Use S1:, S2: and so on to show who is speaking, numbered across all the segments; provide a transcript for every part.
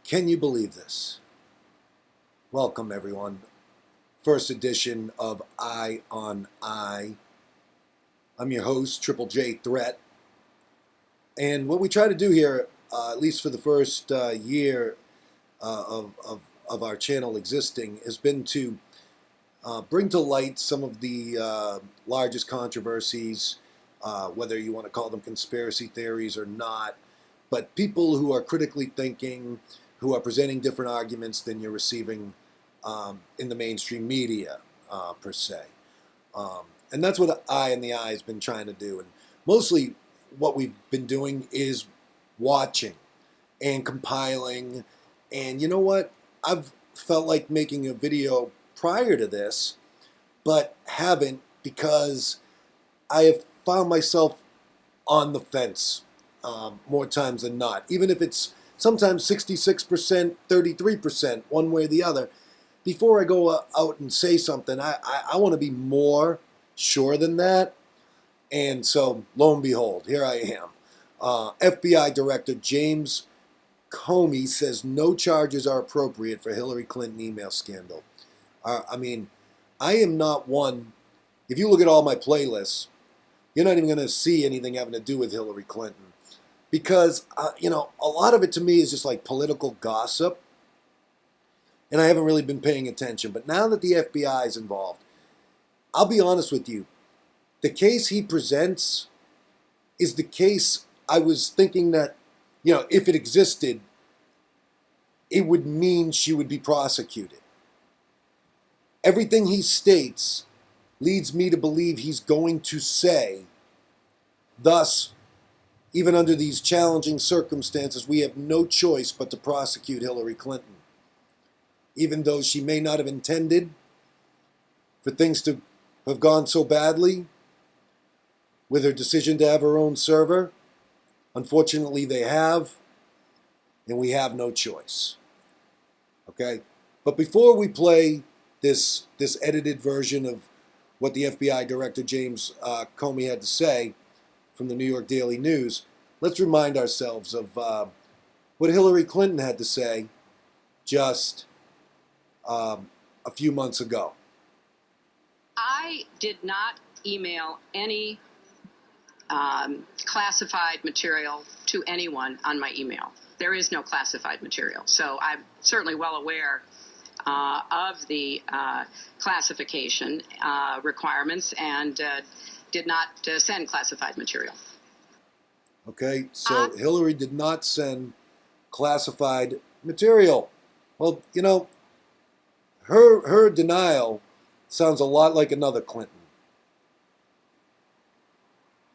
S1: Can you believe this? Welcome, everyone. First edition of Eye on Eye. I'm your host, Triple J Threat. And what we try to do here, at least for the first year of our channel existing, has been to bring to light some of the largest controversies, whether you want to call them conspiracy theories or not, but people who are critically thinking, who are presenting different arguments than you're receiving in the mainstream media, per se. And that's what Eye in the Eye has been trying to do. And mostly what we've been doing is watching and compiling. And you know what? I've felt like making a video prior to this, but haven't, because I have found myself on the fence more times than not. Even if it's sometimes 66%, 33%, one way or the other. Before I go out and say something, I want to be more sure than that. And so, lo and behold, here I am. FBI Director James Comey says no charges are appropriate for Hillary Clinton email scandal. I mean, I am not one. If you look at all my playlists, you're not even going to see anything having to do with Hillary Clinton. Because, a lot of it to me is just like political gossip. And I haven't really been paying attention. But now that the FBI is involved, I'll be honest with you. The case he presents is the case I was thinking that, if it existed, it would mean she would be prosecuted. Everything he states leads me to believe he's going to say, thus, even under these challenging circumstances, we have no choice but to prosecute Hillary Clinton. Even though she may not have intended for things to have gone so badly with her decision to have her own server, unfortunately they have, and we have no choice. Okay? But before we play this edited version of what the FBI Director James Comey had to say from the New York Daily News, let's remind ourselves of what Hillary Clinton had to say just a few months ago.
S2: I did not email any classified material to anyone on my email. There is no classified material. So I'm certainly well aware of the classification requirements and did not send classified material.
S1: Okay, so Hillary did not send classified material. Well, her denial sounds a lot like another Clinton.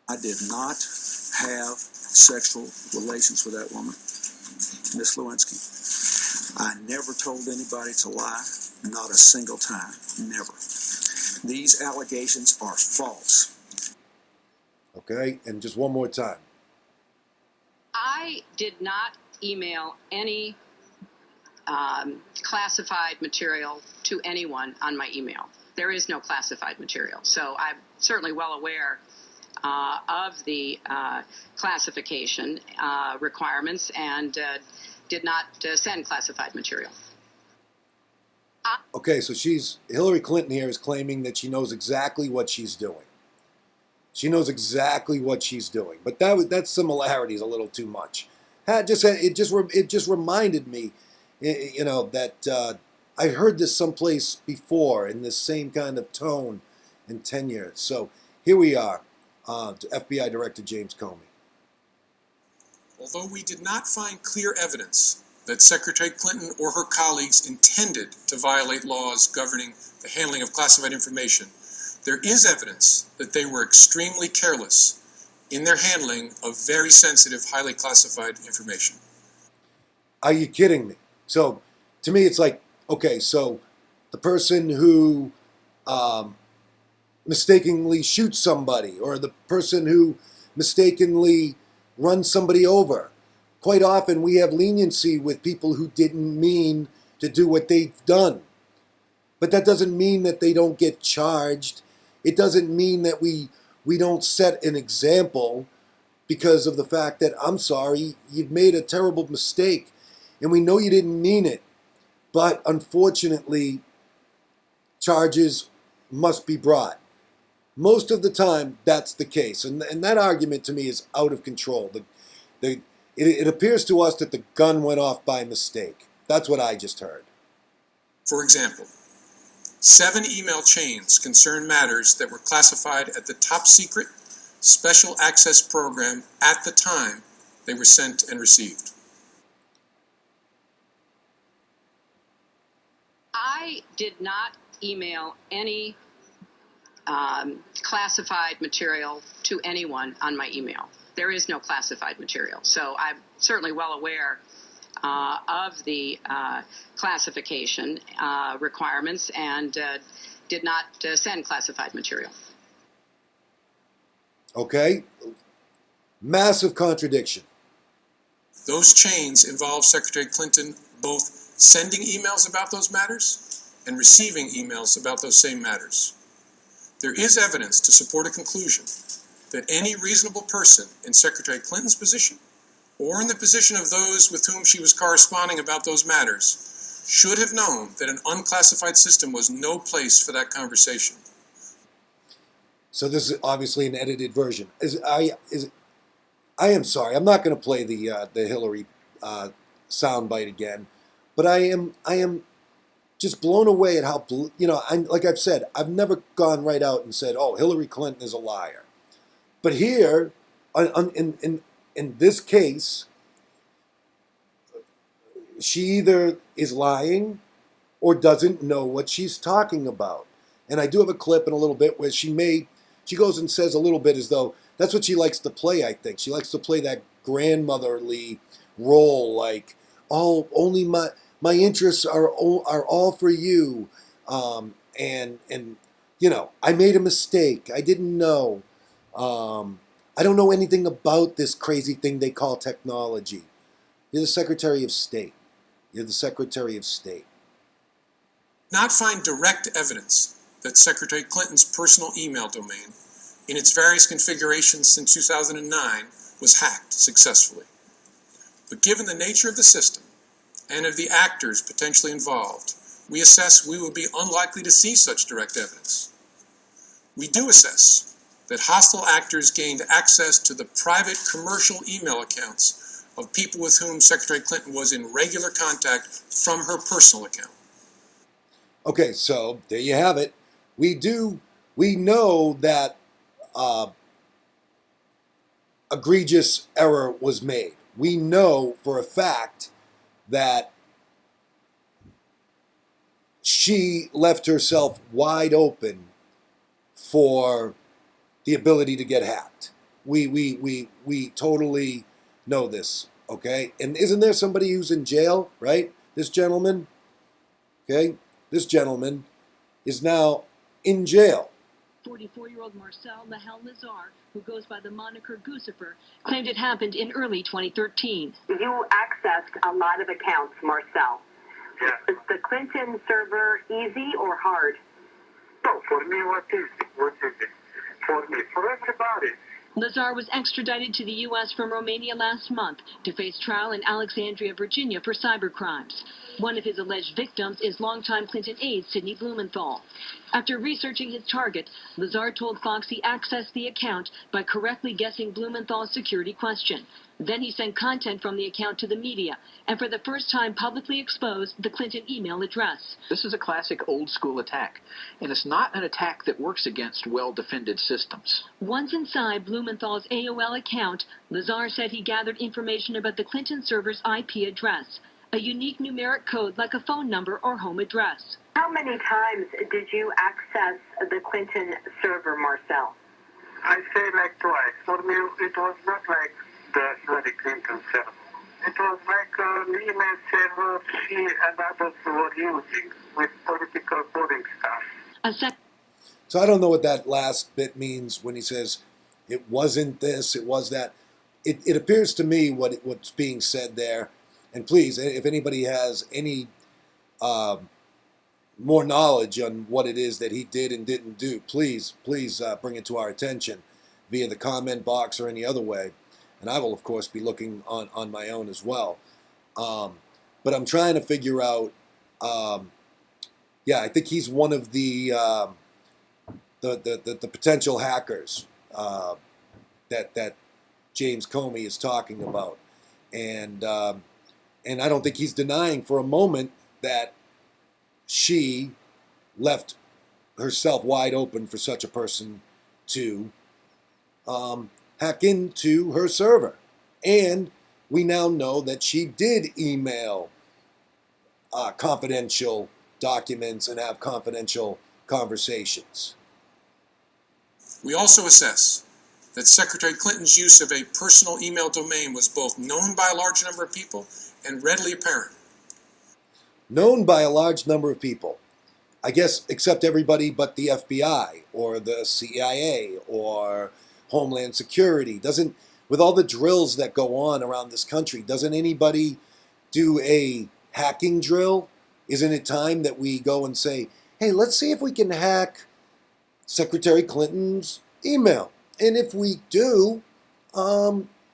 S3: I did not have sexual relations with that woman, Miss Lewinsky. I never told anybody to lie, not a single time, never. These allegations are false.
S1: Okay, and just one more time.
S2: I did not email any classified material to anyone on my email. There is no classified material. So I'm certainly well aware of the classification requirements and did not send classified material.
S1: Okay, so Hillary Clinton here is claiming that she knows exactly what she's doing. She knows exactly what she's doing, but that similarity is a little too much. It just reminded me, that I heard this someplace before in this same kind of tone and tenure. So here we are, to FBI Director James Comey.
S4: Although we did not find clear evidence that Secretary Clinton or her colleagues intended to violate laws governing the handling of classified information, there is evidence that they were extremely careless in their handling of very sensitive, highly classified information.
S1: Are you kidding me? So, to me, it's like, okay, so the person who mistakenly shoots somebody, or the person who mistakenly runs somebody over. Quite often we have leniency with people who didn't mean to do what they've done. But that doesn't mean that they don't get charged. It doesn't mean that we don't set an example because of the fact that, I'm sorry, you've made a terrible mistake. and we know you didn't mean it. But unfortunately, charges must be brought. Most of the time, that's the case. And that argument to me is out of control. It appears to us that the gun went off by mistake. That's what I just heard.
S4: For example, 7 email chains concern matters that were classified at the top secret special access program at the time they were sent and received.
S2: I did not email any classified material to anyone on my email. There is no classified material. So I'm certainly well aware of the classification requirements and did not send classified material.
S1: Okay? Massive contradiction.
S4: Those chains involve Secretary Clinton both sending emails about those matters and receiving emails about those same matters. There is evidence to support a conclusion that any reasonable person in Secretary Clinton's position or in the position of those with whom she was corresponding about those matters should have known that an unclassified system was no place for that conversation.
S1: So this is obviously an edited version. I am sorry. I'm not going to play the Hillary soundbite again, but I am just blown away at how, like I've said, I've never gone right out and said, "Oh, Hillary Clinton is a liar." But here, in this case, she either is lying or doesn't know what she's talking about. And I do have a clip in a little bit where she goes and says a little bit as though that's what she likes to play, I think. She likes to play that grandmotherly role, like, "Oh, only my interests are all for you." And I made a mistake. I didn't know. I don't know anything about this crazy thing they call technology. You're the Secretary of State. You're the Secretary of State.
S4: Not find direct evidence that Secretary Clinton's personal email domain, in its various configurations since 2009, was hacked successfully. But given the nature of the system and of the actors potentially involved, we assess we would be unlikely to see such direct evidence. We do assess that hostile actors gained access to the private commercial email accounts of people with whom Secretary Clinton was in regular contact from her personal account.
S1: Okay, so there you have it. We know that egregious error was made. We know for a fact that she left herself wide open for the ability to get hacked. We totally know this, okay? And isn't there somebody who's in jail, right? This gentleman, okay? This gentleman is now in jail.
S5: 44-year-old Marcel Mahel Nazar, who goes by the moniker Guccifer, claimed it happened in early 2013.
S6: You accessed a lot of accounts, Marcel.
S7: Yeah.
S6: Is the Clinton server easy or hard?
S7: No, for me, what is it? For me, for everybody.
S5: Lazar was extradited to the U.S. from Romania last month to face trial in Alexandria, Virginia for cybercrimes. One of his alleged victims is longtime Clinton aide Sidney Blumenthal. After researching his target, Lazar told Fox he accessed the account by correctly guessing Blumenthal's security question. Then he sent content from the account to the media and for the first time publicly exposed the Clinton email address.
S8: This is a classic old-school attack, and it's not an attack that works against well-defended systems.
S5: Once inside Blumenthal's AOL account, Lazar said he gathered information about the Clinton server's IP address, a unique numeric code like a phone number or home address.
S6: How many times did you access the Clinton server, Marcel?
S7: I say like twice. For me, it was not like the Hillary Clinton server. It was like an email server she and others were using with political coding stuff.
S1: So I don't know what that last bit means when he says it wasn't this, it was that. It appears to me what's being said there, and please, if anybody has any more knowledge on what it is that he did and didn't do, please bring it to our attention via the comment box or any other way. And I will, of course, be looking on my own as well. but I'm trying to figure out. Yeah, I think he's one of the potential hackers that James Comey is talking about, and I don't think he's denying for a moment that she left herself wide open for such a person to hack into her server. And we now know that she did email confidential documents and have confidential conversations.
S4: We also assess that Secretary Clinton's use of a personal email domain was both known by a large number of people and readily apparent.
S1: Known by a large number of people. I guess except everybody but the FBI or the CIA or Homeland Security. With all the drills that go on around this country, doesn't anybody do a hacking drill? Isn't it time that we go and say, hey, let's see if we can hack Secretary Clinton's email? And if we do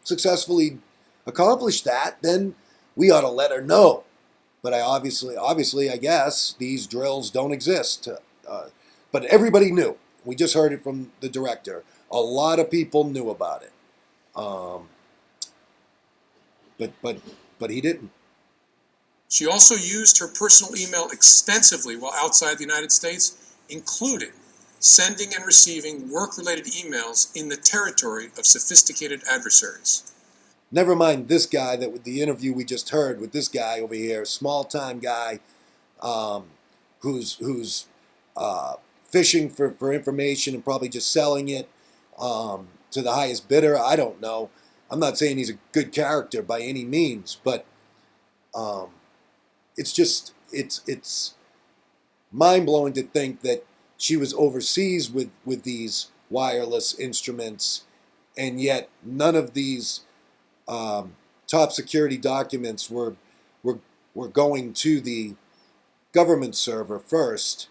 S1: successfully accomplish that, then we ought to let her know. But obviously, I guess these drills don't exist. But everybody knew. We just heard it from the director. A lot of people knew about it. But he didn't.
S4: She also used her personal email extensively while outside the United States, including sending and receiving work-related emails in the territory of sophisticated adversaries.
S1: Never mind this guy with the interview we just heard with this guy over here, small-time guy who's fishing for information and probably just selling it to the highest bidder. I don't know. I'm not saying he's a good character by any means, but it's mind-blowing to think that she was overseas with these wireless instruments, and yet none of these top security documents were going to the government server first.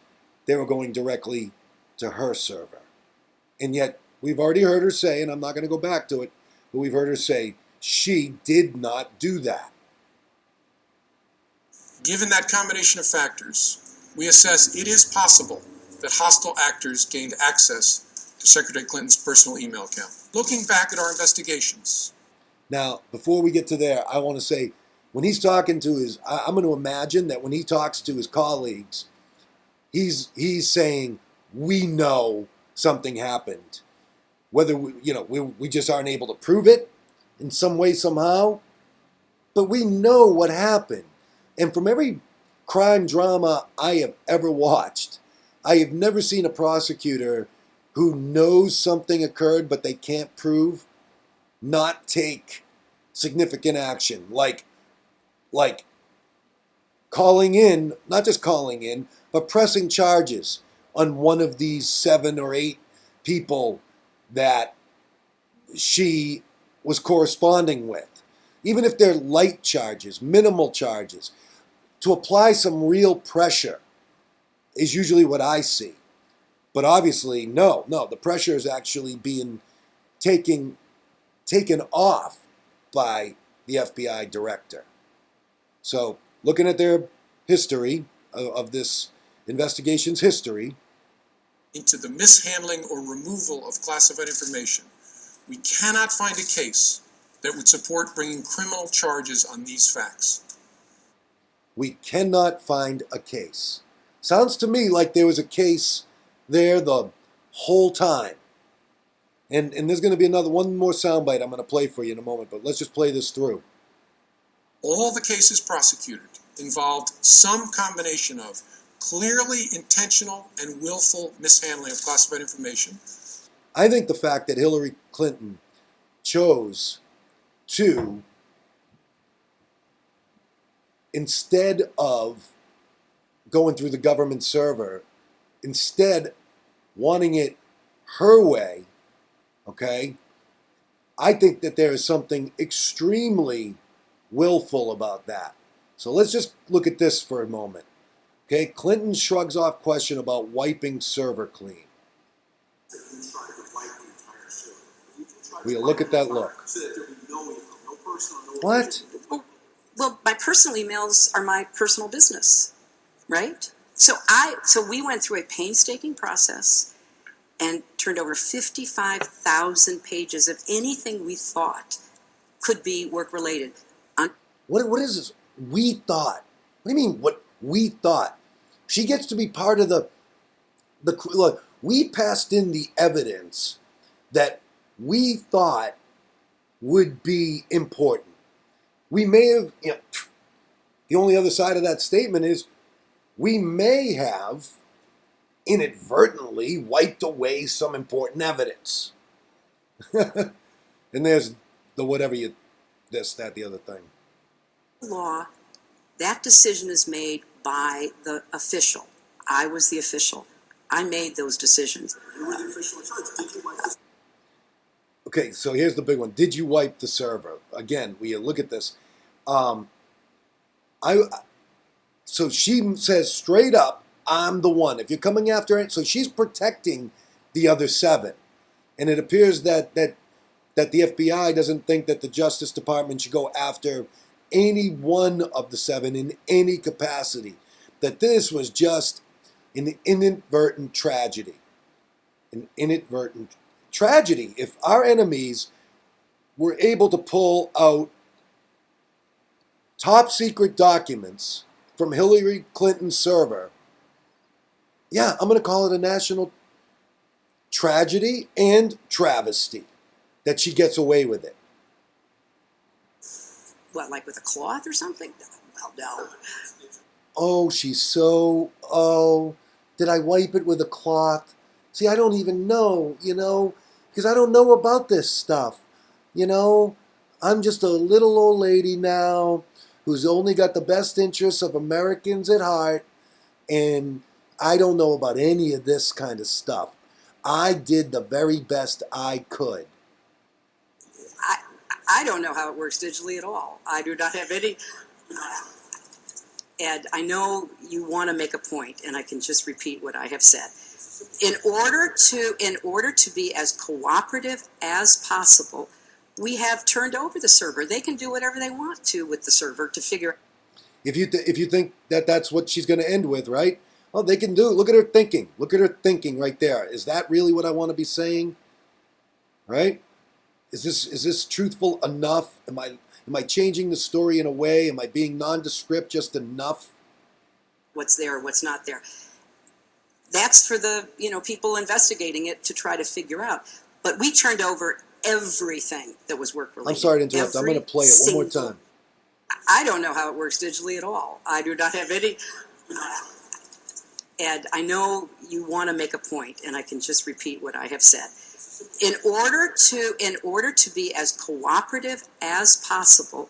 S1: They were going directly to her server. And yet we've already heard her say, and I'm not going to go back to it, but we've heard her say she did not do that.
S4: Given that combination of factors, we assess it is possible that hostile actors gained access to Secretary Clinton's personal email account. Looking back at our investigations.
S1: Now, before we get to there, I want to say, when he's talking to I'm going to imagine that when he talks to his colleagues, he's saying, we know something happened. Whether we just aren't able to prove it in some way, somehow, but we know what happened. And from every crime drama I have ever watched, I have never seen a prosecutor who knows something occurred but they can't prove not take significant action, like calling in, not just calling in, but pressing charges on one of these 7 or 8 people that she was corresponding with. Even if they're light charges, minimal charges, to apply some real pressure is usually what I see. But obviously, no, the pressure is actually being taken off by the FBI director. So, looking at their history, of this investigation's history,
S4: into the mishandling or removal of classified information, we cannot find a case that would support bringing criminal charges on these facts.
S1: We cannot find a case. Sounds to me like there was a case there the whole time. And there's going to be one more soundbite I'm going to play for you in a moment, but let's just play this through.
S4: All the cases prosecuted involved some combination of clearly intentional and willful mishandling of classified information.
S1: I think the fact that Hillary Clinton chose to, instead of going through the government server, instead wanting it her way, okay, I think that there is something extremely willful about that. So let's just look at this for a moment. Okay, Clinton shrugs off question about wiping server clean. We'll look at that look. What?
S2: Well, my personal emails are my personal business, right? So we went through a painstaking process and turned over 55,000 pages of anything we thought could be work related.
S1: What is this? We thought. What do you mean? What we thought? She gets to be part of the look. We passed in the evidence that we thought would be important. We may have. The only other side of that statement is we may have inadvertently wiped away some important evidence. And there's the whatever you this, that, the other thing.
S2: Law, that decision is made by the official. I was the official. I made those decisions.
S1: Okay, so here's the big one. Did you wipe the server? Again, we look at this. So she says straight up, I'm the one. If you're coming after it, so she's protecting the other 7. And it appears that the FBI doesn't think that the Justice Department should go after any one of the 7 in any capacity. That this was just an inadvertent tragedy. An inadvertent tragedy. If our enemies were able to pull out top secret documents from Hillary Clinton's server, yeah, I'm going to call it a national tragedy and travesty that she gets away with it.
S2: What, like with a cloth or something? Well, no.
S1: Oh, she's so, did I wipe it with a cloth? See, I don't even know, because I don't know about this stuff. I'm just a little old lady now who's only got the best interests of Americans at heart, and I don't know about any of this kind of stuff. I did the very best I could.
S2: I don't know how it works digitally at all. I do not have any. Ed, I know you want to make a point, and I can just repeat what I have said. In order to be as cooperative as possible, we have turned over the server. They can do whatever they want to with the server to figure.
S1: If you think that that's what she's going to end with, right? Oh, they can do it. Look at her thinking. Look at her thinking right there. Is that really what I want to be saying? Right? Is this truthful enough? Am I changing the story in a way? Am I being nondescript just enough?
S2: What's there, what's not there. That's for the people investigating it to try to figure out. But we turned over everything that was work related.
S1: I'm sorry to interrupt. I'm going to play it one more time.
S2: I don't know how it works digitally at all. I do not have any. Ed, I know you want to make a point, and I can just repeat what I have said. In order to be as cooperative as possible,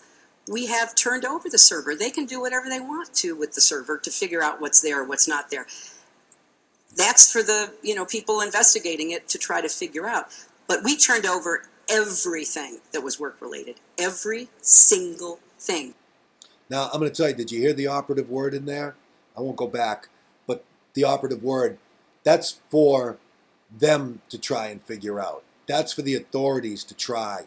S2: we have turned over the server. They can do whatever they want to with the server to figure out what's there, what's not there. That's for the people investigating it to try to figure out. But we turned over everything that was work related, every single thing.
S1: Now I'm going to tell you. Did you hear the operative word in there? I won't go back, but the operative word. That's for them to try and figure out. That's for the authorities to try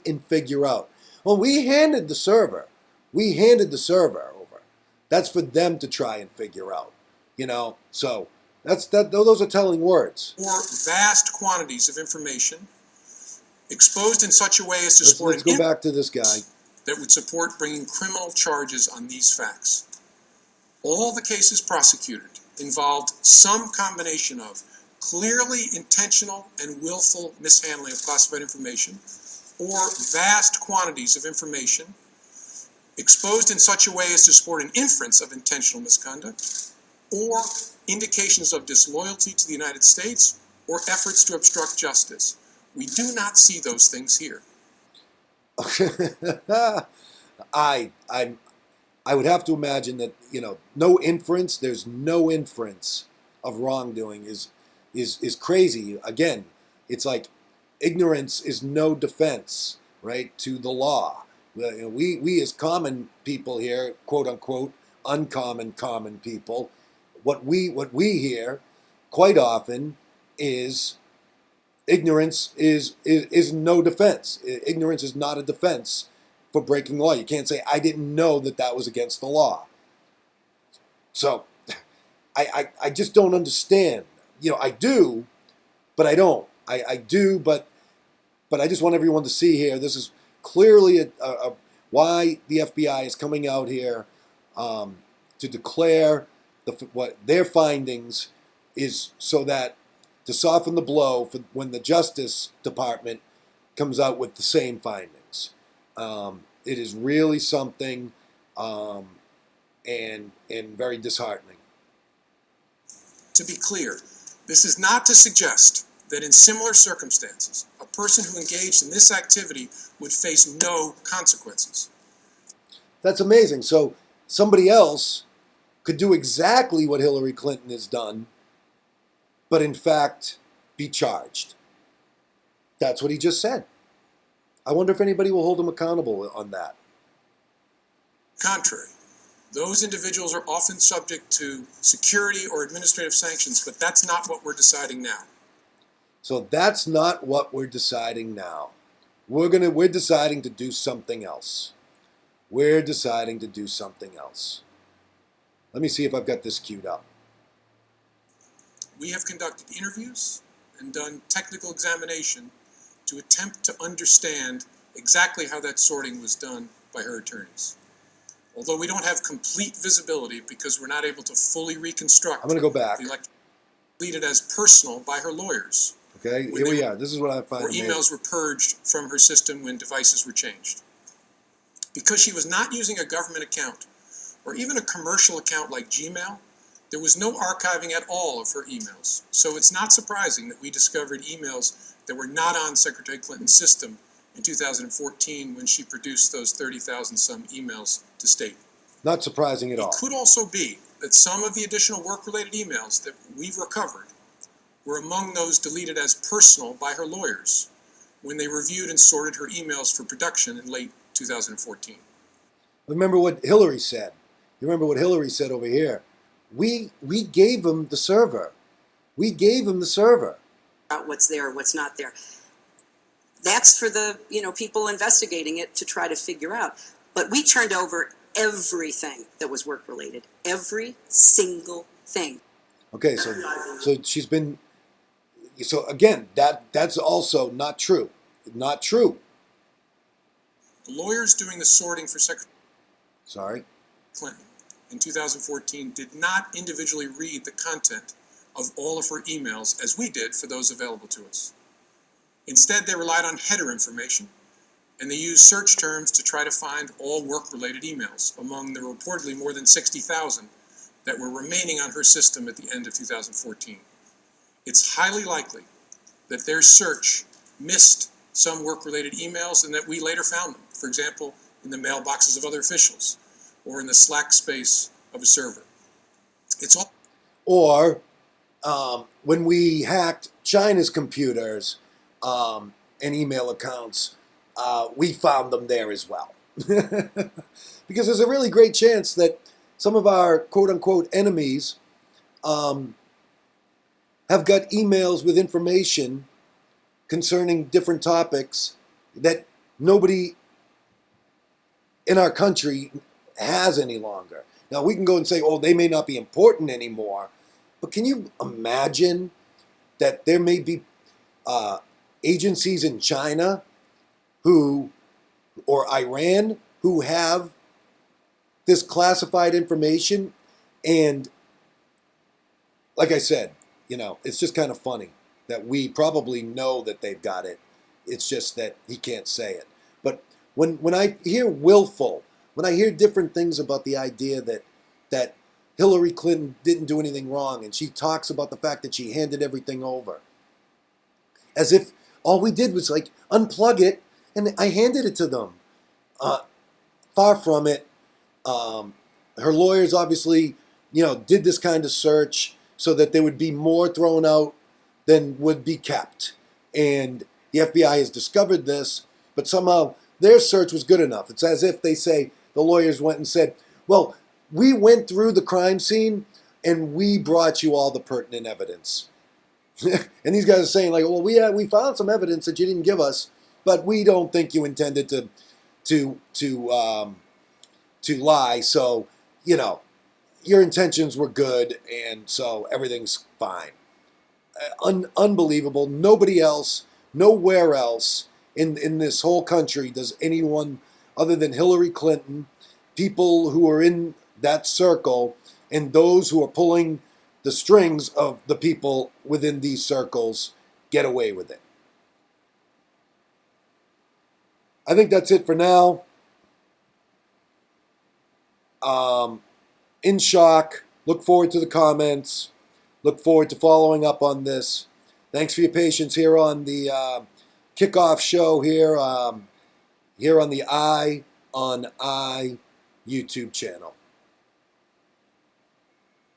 S1: and figure out. Well, we handed the server over. That's for them to try and figure out. So those are telling words.
S4: Or vast quantities of information exposed in such a way as to support
S1: let's go back to this guy
S4: that would support bringing criminal charges on these facts. All the cases prosecuted involved some combination of clearly intentional and willful mishandling of classified information, or vast quantities of information exposed in such a way as to support an inference of intentional misconduct, or indications of disloyalty to the United States, or efforts to obstruct justice. We do not see those things here.
S1: I would have to imagine that there's no inference of wrongdoing is crazy. Again, it's like ignorance is no defense, right, to the law. We as common people here, quote unquote, uncommon common people, what we hear quite often is ignorance is no defense. Ignorance is not a defense for breaking the law. You can't say, I didn't know that that was against the law. So I just don't understand. I do, but I don't. I do, but I just want everyone to see here, this is clearly why the FBI is coming out here to declare what their findings is, so that to soften the blow for when the Justice Department comes out with the same findings. It is really something, and very disheartening.
S4: To be clear, this is not to suggest that in similar circumstances, a person who engaged in this activity would face no consequences.
S1: That's amazing. So somebody else could do exactly what Hillary Clinton has done, but in fact be charged. That's what he just said. I wonder if anybody will hold him accountable on that.
S4: Contrary, those individuals are often subject to security or administrative sanctions, but that's not what we're deciding now.
S1: So that's not what we're deciding now. We're deciding to do something else. We're deciding to do something else. Let me see if I've got this queued up.
S4: We have conducted interviews and done technical examination to attempt to understand exactly how that sorting was done by her attorneys. Although we don't have complete visibility because we're not able to fully reconstruct
S1: I'm going to go back.
S4: the election deleted as personal by her lawyers.
S1: Okay, here we are. This is what I find
S4: Or
S1: amazing.
S4: emails were purged from her system when devices were changed. Because she was not using a government account or even a commercial account like Gmail, there was no archiving at all of her emails. So it's not surprising that we discovered emails that were not on Secretary Clinton's system in 2014 when she produced those 30,000 some emails to state.
S1: Not surprising at all.
S4: It could also be that some of the additional work-related emails that we've recovered were among those deleted as personal by her lawyers when they reviewed and sorted her emails for production in late 2014.
S1: Remember what Hillary said. You remember what Hillary said over here. We gave him the server. We gave him the server.
S9: What's there, what's not there. That's for the people investigating it to try to figure out. But we turned over everything that was work related, every single thing.
S1: Okay, so she's been. So again, that's also not true. Not true.
S4: The lawyers doing the sorting for Secretary Clinton in 2014 did not individually read the content of all of her emails as we did for those available to us. Instead, they relied on header information, and they used search terms to try to find all work-related emails among the reportedly more than 60,000 that were remaining on her system at the end of 2014. It's highly likely that their search missed some work-related emails and that we later found them, for example, in the mailboxes of other officials or in the Slack space of a server. It's all.
S1: Or when we hacked China's computers and email accounts, we found them there as well. Because there's a really great chance that some of our quote-unquote enemies have got emails with information concerning different topics that nobody in our country has any longer. Now, we can go and say, oh, they may not be important anymore, but can you imagine that there may be agencies in China or Iran who have this classified information? And like I said, it's just kind of funny that we probably know that they've got it. It's just that he can't say it. But when I hear willful, when I hear different things about the idea that Hillary Clinton didn't do anything wrong, and she talks about the fact that she handed everything over, as if all we did was unplug it and I handed it to them. Far from it. Her lawyers obviously, did this kind of search so that there would be more thrown out than would be kept. And the FBI has discovered this, but somehow their search was good enough. It's as if they say, the lawyers went and said, well, we went through the crime scene and we brought you all the pertinent evidence. And these guys are saying well, we found some evidence that you didn't give us, but we don't think you intended to to lie. So, you know, your intentions were good, and so everything's fine. Unbelievable. Nobody else, nowhere else in this whole country does anyone other than Hillary Clinton, people who are in that circle, and those who are pulling the strings of the people within these circles get away with it. I think that's it for now. In shock. Look forward to the comments. Look forward to following up on this. Thanks for your patience here on the kickoff show here on the Eye on I YouTube channel.